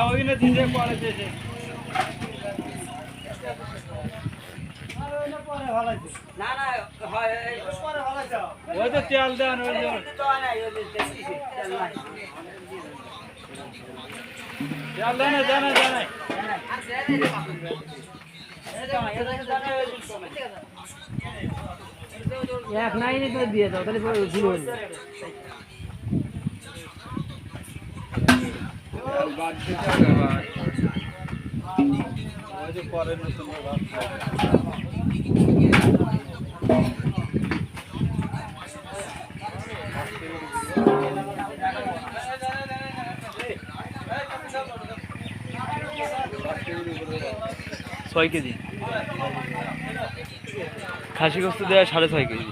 ওইখানে দিতে পরে দিয়েছে না না হয় ওই তো তেল দেন ওই যে তেল দেন জানা জানা এক নাইনে তো দিয়ে দাও তাহলে ভুল হয়ে যাবে পরে নতুন ছয় কেজি খাসি গোস্ত দেওয়া 6.5 কেজি